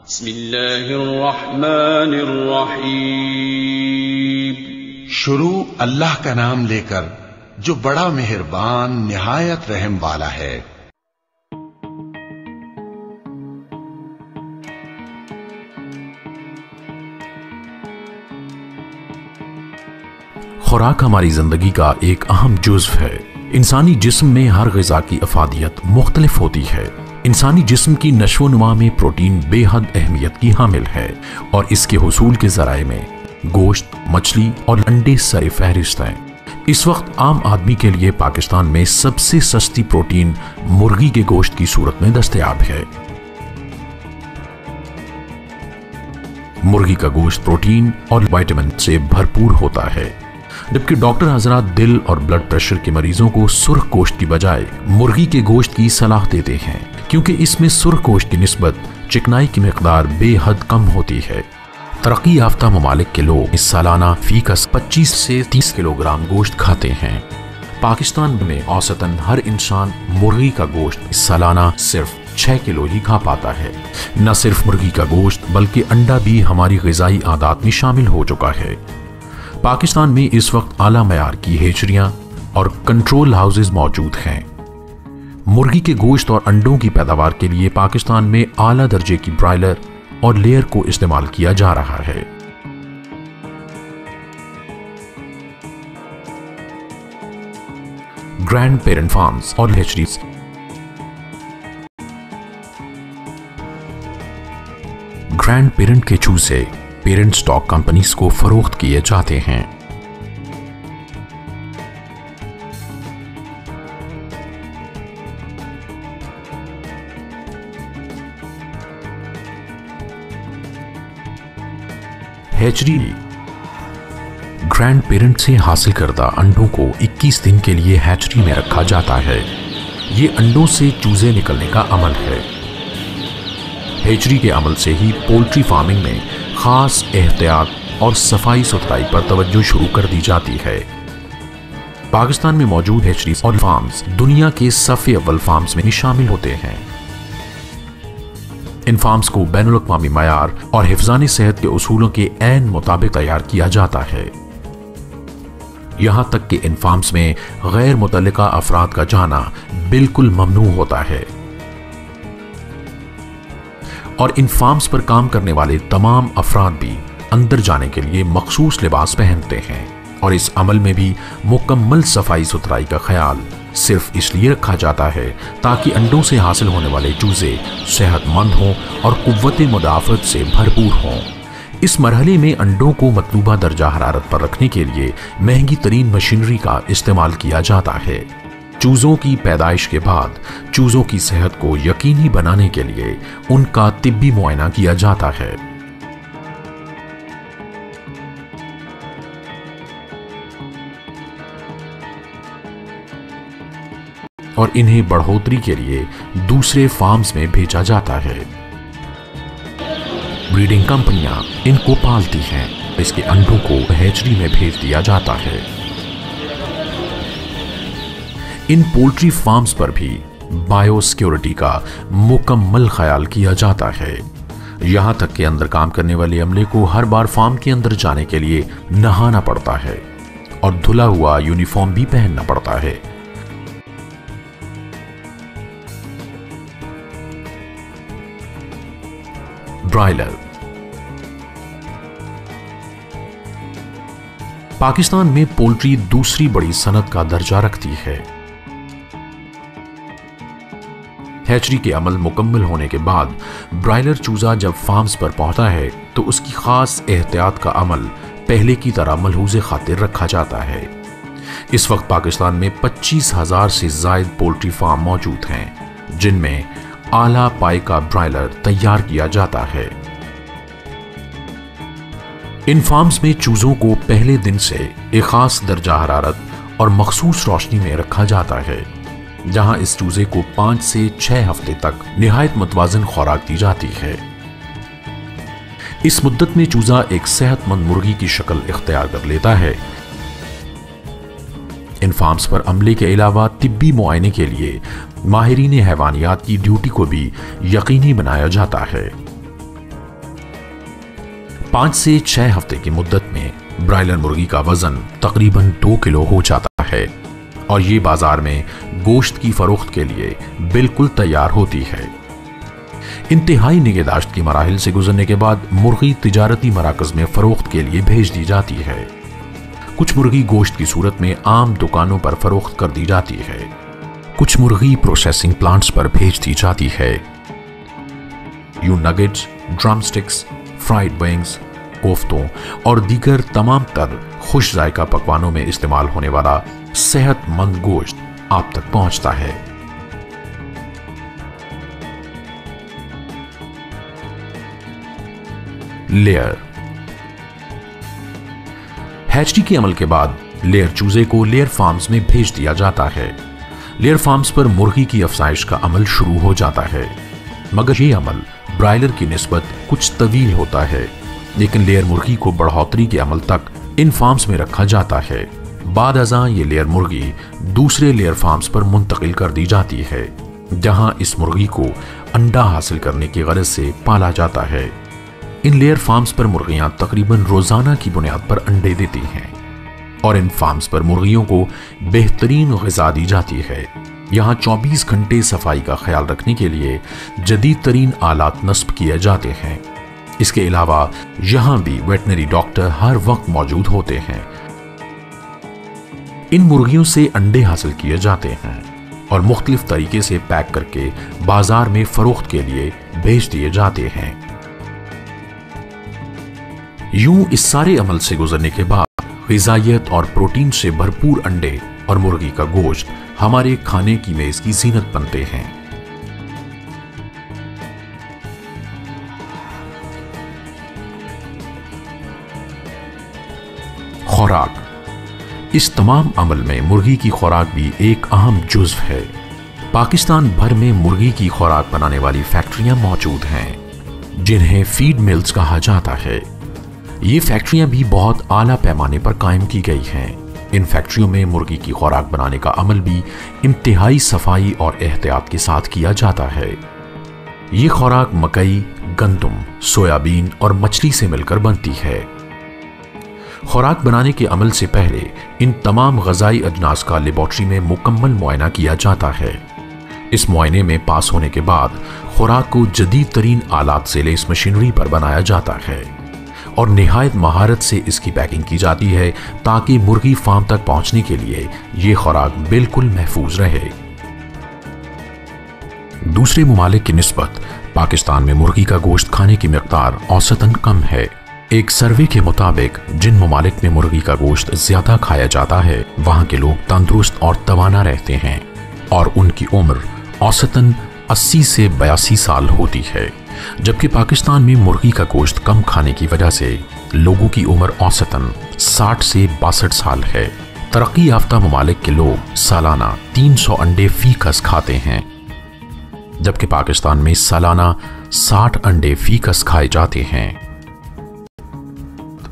بسم اللہ الرحمن الرحیم۔ شروع اللہ کا نام لے کر جو بڑا مہربان نہایت رحم والا ہے۔ خوراک ہماری زندگی کا ایک اہم جزو ہے۔ انسانی جسم میں ہر غذا کی افادیت مختلف ہوتی ہے۔ انسانی جسم کی نشو و نما میں پروٹین بے حد اہمیت کی حامل ہے اور اس کے حصول کے ذرائع میں گوشت، مچھلی اور انڈے سر فہرست ہیں۔ اس وقت عام آدمی کے لیے پاکستان میں سب سے سستی پروٹین مرغی کے گوشت کی صورت میں دستیاب ہے۔ مرغی کا گوشت پروٹین اور وٹامن سے بھرپور ہوتا ہے، جبکہ ڈاکٹر حضرات دل اور بلڈ پریشر کے مریضوں کو سرخ گوشت کی بجائے مرغی کے گوشت کی صلاح دیتے ہیں، کیونکہ اس میں سرخ گوشت کی نسبت چکنائی کی مقدار بے حد کم ہوتی ہے۔ ترقی یافتہ ممالک کے لوگ اس سالانہ فی کس 25 سے 30 کلو گرام گوشت کھاتے ہیں۔ پاکستان میں اوسطاً ہر انسان مرغی کا گوشت اس سالانہ صرف 6 کلو ہی کھا پاتا ہے۔ نہ صرف مرغی کا گوشت بلکہ انڈا بھی ہماری غذائی عادات میں شامل ہو چکا ہے۔ پاکستان میں اس وقت اعلیٰ معیار کی ہیچریاں اور کنٹرول ہاؤسز موجود ہیں۔ مرغی کے گوشت اور انڈوں کی پیداوار کے لیے پاکستان میں اعلیٰ درجے کی برائلر اور لیئر کو استعمال کیا جا رہا ہے۔ گرینڈ پیرنٹ فارمز اور ہیچریز گرینڈ پیرنٹ کے چوزے پیرنٹ سٹاک کمپنیز کو فروخت کیے جاتے ہیں۔ ہیچری گرینڈ پیرنٹ سے حاصل کردہ انڈوں کو 21 دن کے لیے ہیچری میں رکھا جاتا ہے۔ یہ انڈوں سے چوزے نکلنے کا عمل ہے۔ ہیچری کے عمل سے ہی پولٹری فارمنگ میں خاص احتیاط اور صفائی ستھرائی پر توجہ شروع کر دی جاتی ہے۔ پاکستان میں موجود ہیچریز اور فارمز دنیا کے صف اول فارمز میں شامل ہوتے ہیں۔ ان فارمز کو بین الاقوامی معیار اور حفظان صحت کے اصولوں کے عین مطابق تیار کیا جاتا ہے۔ یہاں تک کہ ان فارمز میں غیر متعلقہ افراد کا جانا بالکل ممنوع ہوتا ہے، اور ان فارمز پر کام کرنے والے تمام افراد بھی اندر جانے کے لیے مخصوص لباس پہنتے ہیں، اور اس عمل میں بھی مکمل صفائی ستھرائی کا خیال صرف اس لیے رکھا جاتا ہے تاکہ انڈوں سے حاصل ہونے والے چوزے صحت مند ہوں اور قوت مدافعت سے بھرپور ہوں۔ اس مرحلے میں انڈوں کو مطلوبہ درجہ حرارت پر رکھنے کے لیے مہنگی ترین مشینری کا استعمال کیا جاتا ہے۔ چوزوں کی پیدائش کے بعد چوزوں کی صحت کو یقینی بنانے کے لیے ان کا طبی معائنہ کیا جاتا ہے۔ اور انہیں بڑھوتری کے لیے دوسرے فارمز میں بھیجا جاتا ہے۔ بریڈنگ کمپنیاں ان کو پالتی ہیں، اس کے انڈوں کو ہیچری میں بھیج دیا جاتا ہے۔ ان پولٹری فارمز پر بھی بایو سیکیورٹی کا مکمل خیال کیا جاتا ہے، یہاں تک کہ اندر کام کرنے والے عملے کو ہر بار فارم کے اندر جانے کے لیے نہانا پڑتا ہے اور دھلا ہوا یونیفارم بھی پہننا پڑتا ہے۔ برائلر پاکستان میں پولٹری دوسری بڑی صنعت کا درجہ رکھتی ہے۔ ہیچری کے عمل مکمل ہونے کے بعد برائلر چوزہ جب فارمز پر پہنچتا ہے تو اس کی خاص احتیاط کا عمل پہلے کی طرح ملحوظ خاطر رکھا جاتا ہے۔ اس وقت پاکستان میں 25,000 سے زائد پولٹری فارم موجود ہیں، جن میں اعلیٰ پائے کا برائلر تیار کیا جاتا ہے۔ ان فارمز میں چوزوں کو پہلے دن سے ایک خاص درجہ حرارت اور مخصوص روشنی میں رکھا جاتا ہے، جہاں اس چوزے کو 5 سے 6 ہفتے تک نہایت متوازن خوراک دی جاتی ہے۔ اس مدت میں چوزہ ایک صحت مند مرغی کی شکل اختیار کر لیتا ہے۔ ان فارمز پر عملے کے علاوہ طبی معائنے کے لیے ماہرین حیوانیات کی ڈیوٹی کو بھی یقینی بنایا جاتا ہے۔ 5 से 6 हफ्ते की मुद्दत में ब्रायलर मुर्गी का वजन तकरीबन 2 किलो हो जाता है और ये बाजार में गोश्त की फरोख्त के लिए बिल्कुल तैयार होती है। इंतहाई निगहदाश्त की मराहिल से गुजरने के बाद मुर्गी तिजारती मराकज में फरोख्त के लिए भेज दी जाती है। कुछ मुर्गी गोश्त की सूरत में आम दुकानों पर फरोख्त कर दी जाती है, कुछ मुर्गी प्रोसेसिंग प्लांट्स पर भेज दी जाती है। यूं nuggets, drum sticks, fried wings, कोफ्तों और दीगर तमाम तर खुश जायका पकवानों में इस्तेमाल होने वाला सेहतमंद गोश्त आप तक पहुंचता है। लेयर। हैचरी के अमल के बाद लेयर चूजे को लेयर फार्म्स में भेज दिया जाता है। लेयर फार्म्स पर मुर्गी की अफजाइश का अमल शुरू हो जाता है, मगर यह अमल ब्रायलर की निस्बत कुछ तवील होता है, लेकिन लेयर मुर्गी को बढ़ोतरी के अमल तक इन फार्म्स में रखा जाता है। बाद अज़ां ये लेयर मुर्गी दूसरे लेयर फार्म्स पर मुंतकिल कर दी जाती है, जहां इस मुर्गी को अंडा हासिल करने की गरज से पाला जाता है। इन लेयर फार्म्स पर मुर्गियां तकरीबन रोजाना की बुनियाद पर अंडे देती हैं और इन फार्म्स पर मुर्गियों को बेहतरीन ग़िज़ा दी जाती है। यहाँ 24 घंटे सफाई का ख्याल रखने के लिए जदीद तरीन आलात नस्ब किए जाते हैं। इसके अलावा यहाँ भी वेटनरी डॉक्टर हर वक्त मौजूद होते हैं। इन मुर्गियों से अंडे हासिल किए जाते हैं और मुख्तलिफ तरीके से पैक करके बाजार में फरोख्त के लिए भेज दिए जाते हैं। यूं इस सारे अमल से गुजरने के बाद ग़िज़ाइयत और प्रोटीन से भरपूर अंडे और मुर्गी का गोश्त हमारे खाने की मेज की ज़ीनत बनते हैं। खुराक। इस तमाम अमल में मुर्गी की खुराक भी एक अहम जुज़्व है। पाकिस्तान भर में मुर्गी की खुराक बनाने वाली फैक्ट्रियां मौजूद हैं, जिन्हें फीड मिल्स कहा जाता है। ये फैक्ट्रियां भी बहुत आला पैमाने पर कायम की गई हैं। इन फैक्ट्रियों में मुर्गी की खुराक बनाने का अमल भी इंतहाई सफाई और एहतियात के साथ किया जाता है। ये खुराक मकई, गंदम, सोयाबीन और मछली से मिलकर बनती है। खुराक बनाने के अमल से पहले इन तमाम ग़िज़ाई अजनास का लेबॉर्ट्री में मुकम्मल मुआयना किया जाता है। इस मुआयने में पास होने के बाद खुराक को जदीद तरीन आलात से लैस मशीनरी पर बनाया जाता है और निहायत महारत से इसकी पैकिंग की जाती है, ताकि मुर्गी फार्म तक पहुंचने के लिए ये खुराक बिल्कुल महफूज रहे। दूसरे ममालिक की निस्बत पाकिस्तान में मुर्गी का गोश्त खाने की मिक़दार औसतन कम है। एक सर्वे के मुताबिक जिन ममालिक में मुर्गी का गोश्त ज्यादा खाया जाता है, वहां के लोग तंदुरुस्त और तवाना रहते हैं और उनकी उम्र औसतन 80 से 82 साल होती है, जबकि पाकिस्तान में मुर्गी का गोश्त कम खाने की वजह से लोगों की उम्र औसतन 60 से 62 साल है। तरक्की याफ्ता ममालिक के लोग सालाना 300 अंडे फी कस खाते हैं, जबकि पाकिस्तान में सालाना 60 अंडे फी कस खाए जाते हैं।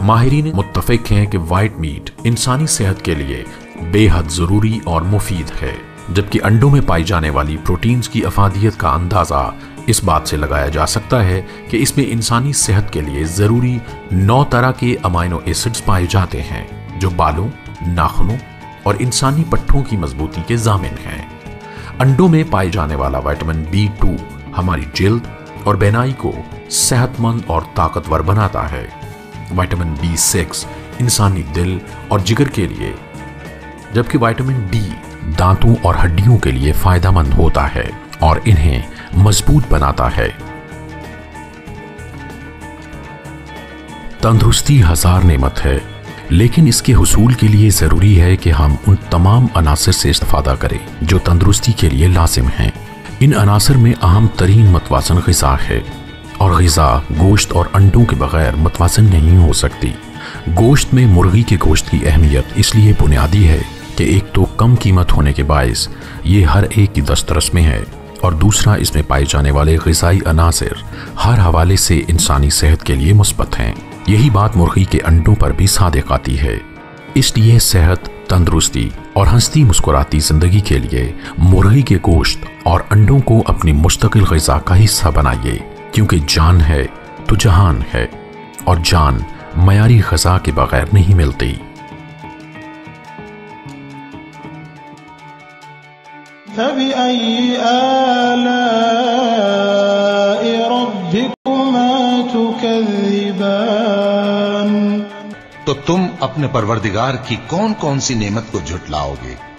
माहिरीन मुत्तफिक हैं कि वाइट मीट इंसानी सेहत के लिए बेहद जरूरी और मुफीद है, जबकि अंडों में पाई जाने वाली प्रोटीन्स की अफादियत का अंदाजा इस बात से लगाया जा सकता है कि इसमें इंसानी सेहत के लिए जरूरी 9 तरह के अमाइनो एसिड्स पाए जाते हैं, जो बालों, नाखूनों और इंसानी पट्टों की मजबूती के जामिन हैं। अंडों में पाए जाने वाला विटामिन B2 हमारी जिल्द और बेनाई को सेहतमंद और ताकतवर बनाता है। विटामिन B6 इंसानी दिल और जिगर के लिए, जबकि विटामिन D दांतों और हड्डियों के लिए फायदेमंद होता है और इन्हें मजबूत बनाता है। तंदुरुस्ती हजार नेमत है, लेकिन इसके हुसूल के लिए जरूरी है कि हम उन तमाम अनासर से इस्तेफादा करें जो तंदुरुस्ती के लिए लाजिम हैं। इन अनासर में अहम तरीन मतवासन ग़िज़ा है और ग़िज़ा गोश्त और अंडों के बगैर मतवासन नहीं हो सकती। गोश्त में मुर्गी के गोश्त की अहमियत इसलिए बुनियादी है कि एक तो कम कीमत होने के बायस ये हर एक की दस्तरस में है, और दूसरा इसमें पाए जाने वाले ग़िज़ाई अनासर हर हवाले से इंसानी सेहत के लिए मुस्बत हैं। यही बात मुर्गी के अंडों पर भी सादिक़ आती है। इसलिए सेहत, तंदुरुस्ती और हंसती मुस्कुराती जिंदगी के लिए मुर्गी के गोश्त और अंडों को अपनी मुस्तकिल ग़िज़ा का हिस्सा बनाइए, क्योंकि जान है तो जहान है اور جان معیاری غذا کے بغیر نہیں ملتی۔ فَبِأَيِّ آلَاءِ رَبِّكُمَا تُكَذِّبَانِ؟ تو تم اپنے پروردگار کی کون کون سی نعمت کو جھٹلاؤ گے؟